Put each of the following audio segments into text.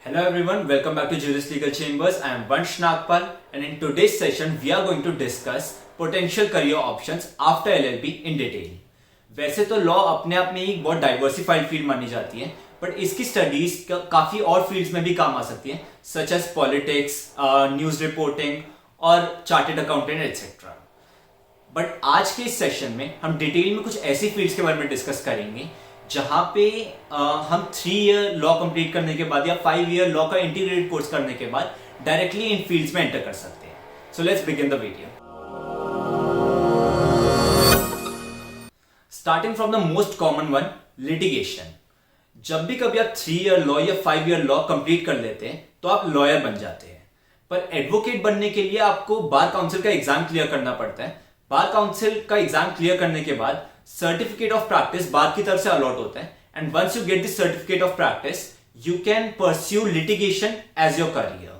Hello everyone, welcome back to Juris Legal Chambers. I am Vansh Nagpal and in today's session we are going to discuss potential career options after LLB in detail. वैसे तो law अपने आप में एक बहुत diversified field मानी जाती है, बट इसकी स्टडीज काफी और फील्ड्स में भी काम आ सकती है, such as politics, news reporting और चार्टेड अकाउंटेंट एटसेट्रा. बट आज के इस सेशन में हम डिटेल में कुछ ऐसी फील्ड्स के बारे में डिस्कस करेंगे जहां पे हम 3 ईयर लॉ कंप्लीट करने के बाद या 5 ईयर लॉ का इंटीग्रेटेड कोर्स करने के बाद डायरेक्टली इन फील्ड्स में एंटर कर सकते हैं. So let's begin the video. Starting from the most common one, litigation. जब भी कभी आप 3 ईयर लॉ या 5 ईयर लॉ कंप्लीट कर लेते हैं तो आप लॉयर बन जाते हैं, पर एडवोकेट बनने के लिए आपको बार काउंसिल का एग्जाम क्लियर करना पड़ता है. बार काउंसिल का एग्जाम क्लियर करने के बाद सर्टिफिकेट ऑफ प्रैक्टिस बार की तरफ से अलॉट होता है, and once you get this certificate of practice you can pursue litigation as your career.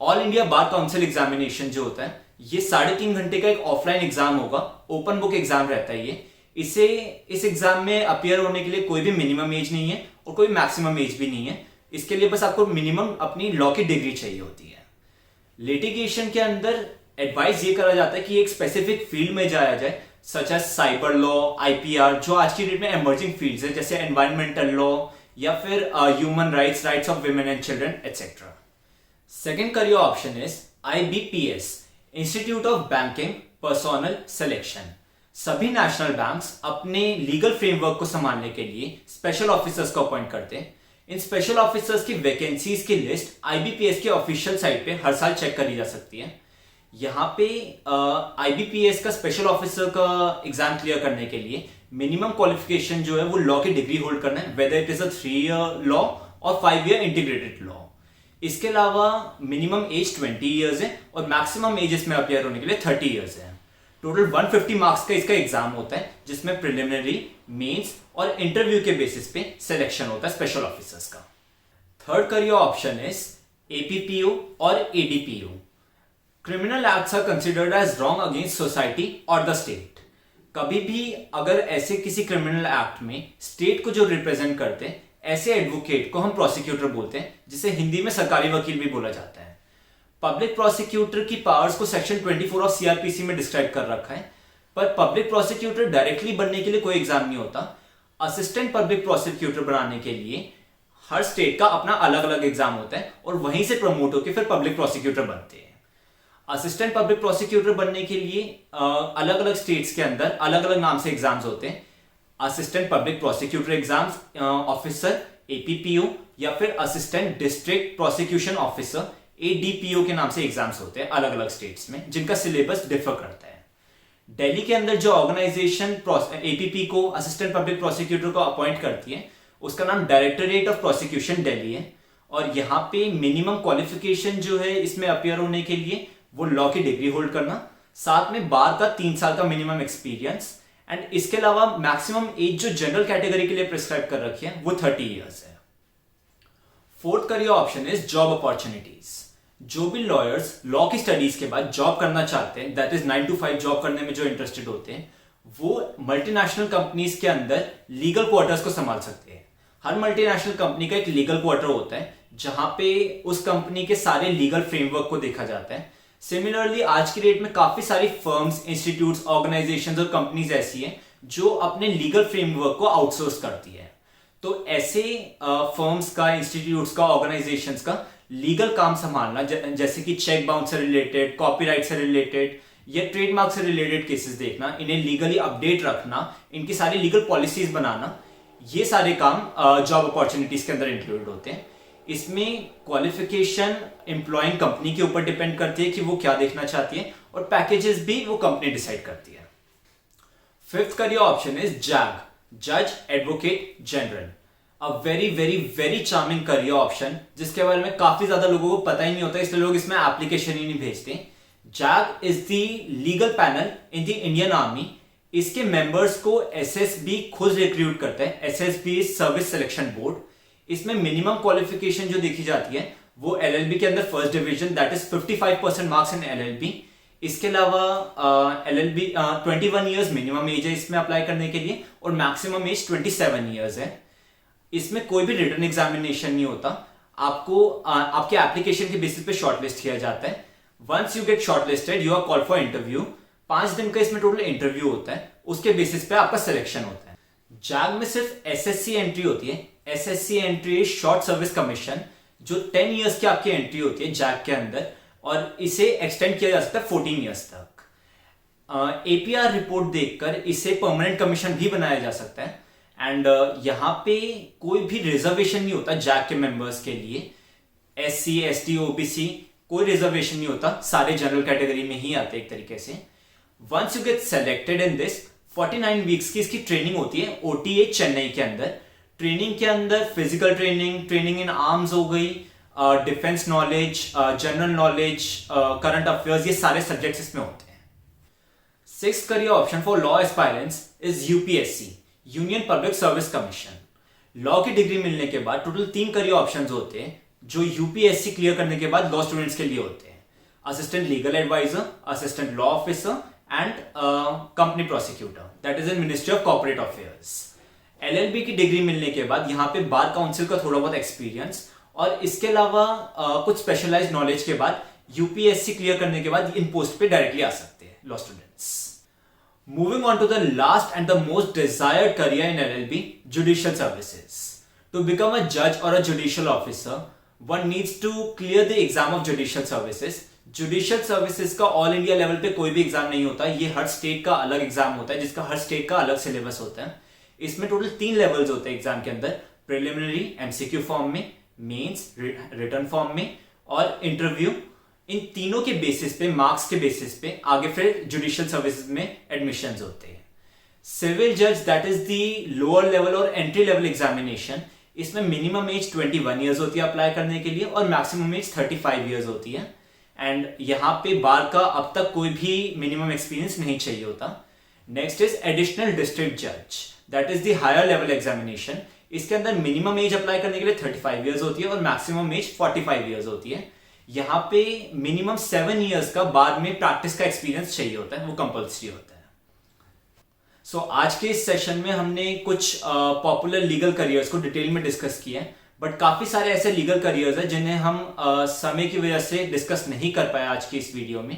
All India bar council examination जो होता है ये 3.5 घंटे का एक ऑफलाइन एग्जाम होगा, ओपन बुक एग्जाम रहता है ये. इस एग्जाम में अपियर होने के लिए कोई भी मिनिमम एज नहीं है और कोई मैक्सिमम एज भी नहीं है. इसके लिए बस आपको मिनिमम अपनी लॉ की डिग्री चाहिए होती है. लिटिगेशन के अंदर एडवाइस ये करा जाता है कि एक स्पेसिफिक फील्ड में जाया जाए, such as cyber law, IPR, जो आज की डेट में एमर्जिंग फील्ड्स है, जैसे एनवायरमेंटल लॉ या फिर human rights, rights of women and children etcetera. Second career option is IBPS, institute of banking personnel selection. सभी नेशनल बैंक्स अपने लीगल फ्रेमवर्क को संभालने के लिए स्पेशल ऑफिसर्स को अपॉइंट करते हैं. इन स्पेशल ऑफिसर्स की वैकेंसीज की लिस्ट IBPS के ऑफिशियल साइट पे हर साल चेक करी जा सकती है. यहाँ पे IBPS का स्पेशल ऑफिसर का एग्जाम क्लियर करने के लिए मिनिमम क्वालिफिकेशन जो है वो लॉ की डिग्री होल्ड करना है, whether it is a 3 year law और 5 ईयर इंटीग्रेटेड लॉ. इसके अलावा मिनिमम एज 20 ईयर्स है और मैक्सिमम एज इसमें अपियर होने के लिए 30 ईयर्स है. टोटल 150 मार्क्स का इसका एग्जाम होता है, जिसमें प्रिलिमिनरी, मेंस और इंटरव्यू के बेसिस पे सिलेक्शन होता है स्पेशल ऑफिसर्स का. Third career option is APPO और ADPO. Criminal acts are considered as wrong against society और द स्टेट. कभी भी अगर ऐसे किसी क्रिमिनल एक्ट में स्टेट को जो रिप्रेजेंट करते हैं, ऐसे एडवोकेट को हम प्रोसिक्यूटर बोलते हैं, जिसे हिंदी में सरकारी वकील भी बोला जाता है. पब्लिक प्रोसिक्यूटर की पावर्स को सेक्शन 24 ऑफ CRPC में डिस्क्राइब कर रखा है, पर पब्लिक प्रोसिक्यूटर डायरेक्टली बनने के लिए कोई एग्जाम नहीं होता. असिस्टेंट पब्लिक प्रोसिक्यूटर बनाने के लिए हर स्टेट का अपना अलग अलग एग्जाम होता है और वहीं से प्रमोट होकर फिर पब्लिक प्रोसिक्यूटर बनते हैं. असिस्टेंट पब्लिक प्रोसिक्यूटर बनने के लिए अलग अलग स्टेट्स के अंदर अलग अलग नाम से एग्जाम्स होते हैं. Assistant public prosecutor exams officer APPO या फिर assistant district prosecution officer ADPO के नाम से एग्जाम्स होते हैं अलग अलग स्टेट्स में, जिनका सिलेबस डिफर करता है. दिल्ली के अंदर जो ऑर्गेनाइजेशन APP को असिस्टेंट पब्लिक प्रोसिक्यूटर को अपॉइंट करती है उसका नाम डायरेक्टरेट ऑफ प्रोसिक्यूशन दिल्ली है, और यहाँ पे मिनिमम क्वालिफिकेशन जो है इसमें अपियर होने के लिए वो लॉ की डिग्री होल्ड करना, साथ में बार का 3 साल का मिनिमम एक्सपीरियंस, एंड इसके अलावा मैक्सिमम एज जो जनरल कैटेगरी के लिए प्रिस्क्राइब कर रखी है वो 30 इयर्स है. Fourth career option is job opportunities. जो भी लॉयर्स लॉ की स्टडीज के बाद जॉब करना चाहते हैं, दैट इज 9 to 5 जॉब करने में जो इंटरेस्टेड होते हैं, वो मल्टीनेशनल कंपनीज के अंदर लीगल क्वार्टर्स को संभाल सकते हैं. हर मल्टीनेशनल कंपनी का एक लीगल क्वार्टर होता है जहां पे उस कंपनी के सारे लीगल फ्रेमवर्क को देखा जाता है. सिमिलरली आज की डेट में काफी सारी फर्म्स, इंस्टीट्यूट्स, ऑर्गेनाइजेशंस और कंपनीज ऐसी हैं जो अपने लीगल फ्रेमवर्क को आउटसोर्स करती है. तो ऐसे फर्म्स का, इंस्टीट्यूट्स का, ऑर्गेनाइजेशंस का लीगल काम संभालना, जैसे कि चेक बाउंस से रिलेटेड, कॉपीराइट से रिलेटेड या ट्रेडमार्क से रिलेटेड केसेस देखना, इन्हें लीगली अपडेट रखना, इनकी सारी लीगल पॉलिसीज बनाना, ये सारे काम जॉब अपॉर्चुनिटीज के अंदर इंक्लूड होते हैं. इसमें क्वालिफिकेशन एम्प्लॉइंग कंपनी के ऊपर डिपेंड करती है कि वो क्या देखना चाहती है, और पैकेजेस भी वो कंपनी डिसाइड करती है. Fifth career option is JAG, जज advocate general. A very very very charming career option, जिसके बारे में काफी ज्यादा लोगों को पता ही नहीं होता, इसलिए लोग इसमें एप्लीकेशन ही नहीं भेजते. JAG is the legal panel in the Indian army. इसके मेंबर्स को SSB खुद रिक्रूट करता है. SSB service selection board. इसमें मिनिमम क्वालिफिकेशन जो देखी जाती है वो LLB के अंदर first division, that is 55% marks in LLB. इसके अलावा LLB 21 इयर्स मिनिमम एज है इसमें अप्लाई करने के लिए, और मैक्सिमम एज 27 इयर्स है. इसमें कोई भी रिटन एग्जामिनेशन नहीं होता. आपको आपके एप्लीकेशन के बेसिस पे शॉर्टलिस्ट किया जाता है। Once you get shortlisted you are called for interview. 5 दिन का इसमें टोटल इंटरव्यू होता है, उसके बेसिस पे आपका सिलेक्शन होता है। जैग में सिर्फ एसएससी एंट्री होती है। SSC entry short service commission, जो 10 ईयर्स की आपकी एंट्री होती है जैग के अंदर, और इसे एक्सटेंड किया जा सकता है 14 ईयर्स तक। एपीआर रिपोर्ट देखकर इसे परमानेंट कमीशन भी बनाया जा सकता है। एंड यहाँ पे कोई भी रिजर्वेशन नहीं होता जैग के मेंबर्स के लिए। एससी, एसटी, ओबीसी कोई रिजर्वेशन नहीं होता, सारे जनरल कैटेगरी में ही आते एक तरीके से। Once you get selected in this, 49 weeks की इसकी ट्रेनिंग होती है ओटीए चेन्नई के अंदर। ट्रेनिंग के अंदर physical training, training in arms हो गई, defence knowledge, general knowledge, current affairs, ये सारे सब्जेक्ट्स इसमें होते हैं। 6th career option for law aspirants is UPSC, union public service commission. Law की डिग्री मिलने के बाद टोटल 3 करियर ऑप्शंस होते हैं जो यूपीएससी क्लियर करने के बाद लॉ स्टूडेंट्स के लिए होते हैं। Assistant legal adviser, assistant law officer and company prosecutor, that is in ministry of corporate affairs. LLB की डिग्री मिलने के बाद यहाँ पे बार काउंसिल का थोड़ा बहुत एक्सपीरियंस और इसके अलावा कुछ स्पेशलाइज्ड नॉलेज के बाद यूपीएससी क्लियर करने के बाद इन पोस्ट पे डायरेक्टली आ सकते हैं law students. Moving on to the last and the most desired career in LLB, judicial services. To become a judge or a judicial officer, one needs to clear the exam of judicial services. Judicial services का all India level पे कोई भी exam नहीं होता, ये हर state का अलग exam होता है जिसका हर स्टेट का अलग सिलेबस होता है। इसमें टोटल 3 लेवल्स होते हैं एग्जाम के अंदर, प्रिलिमिनरी एमसीक्यू फॉर्म में, मेंस रिटन फॉर्म में और इंटरव्यू। इन तीनों के बेसिस पे, मार्क्स के बेसिस पे आगे फिर जुडिशियल सर्विसेज में एडमिशंस होते हैं। सिविल जज, that is the lower level और एंट्री लेवल एग्जामिनेशन, इसमें मिनिमम एज 21 ईयर्स होती है अप्लाई करने के लिए और मैक्सिमम एज 35 ईयर्स होती है। एंड यहाँ पे बार का अब तक कोई भी मिनिमम एक्सपीरियंस नहीं चाहिए होता। नेक्स्ट इज एडिशनल डिस्ट्रिक्ट जज, that is the higher level examination. इसके अंदर मिनिमम एज अप्लाई करने के लिए 35 ईयर्स होती है और मैक्सिमम एज 45 ईयर्स होती है। यहाँ पे मिनिमम 7 ईयर्स का बाद में प्रैक्टिस का एक्सपीरियंस चाहिए होता है, वो कंपल्सरी होता है। सो आज के इस सेशन में हमने कुछ पॉपुलर लीगल करियर्स को डिटेल में डिस्कस किया है, बट काफी सारे ऐसे लीगल करियर्स हैं जिन्हें हम समय की वजह से डिस्कस नहीं कर पाए आज की इस वीडियो में।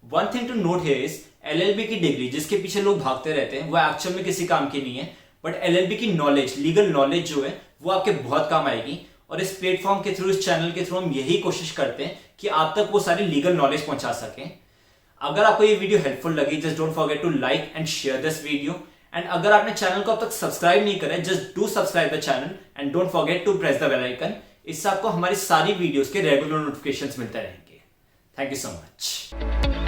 One thing to note here is LLB की डिग्री जिसके पीछे लोग भागते रहते हैं वो एक्चुअल में किसी काम की नहीं है, बट एलएलबी की नॉलेज, लीगल नॉलेज जो है वो आपके बहुत काम आएगी। और इस प्लेटफॉर्म के थ्रू, इस चैनल के थ्रू हम यही कोशिश करते हैं कि आप तक वो सारी लीगल नॉलेज पहुंचा सकें। अगर आपको ये वीडियो हेल्पफुल लगी, just don't forget to like and share this video. And अगर आपने चैनल को अब तक सब्सक्राइब नहीं करा है, just do subscribe the channel and don't forget to press the bell icon. इससे आपको हमारी सारी वीडियोस के रेगुलर नोटिफिकेशंस मिलते रहेंगे। Thank you so much.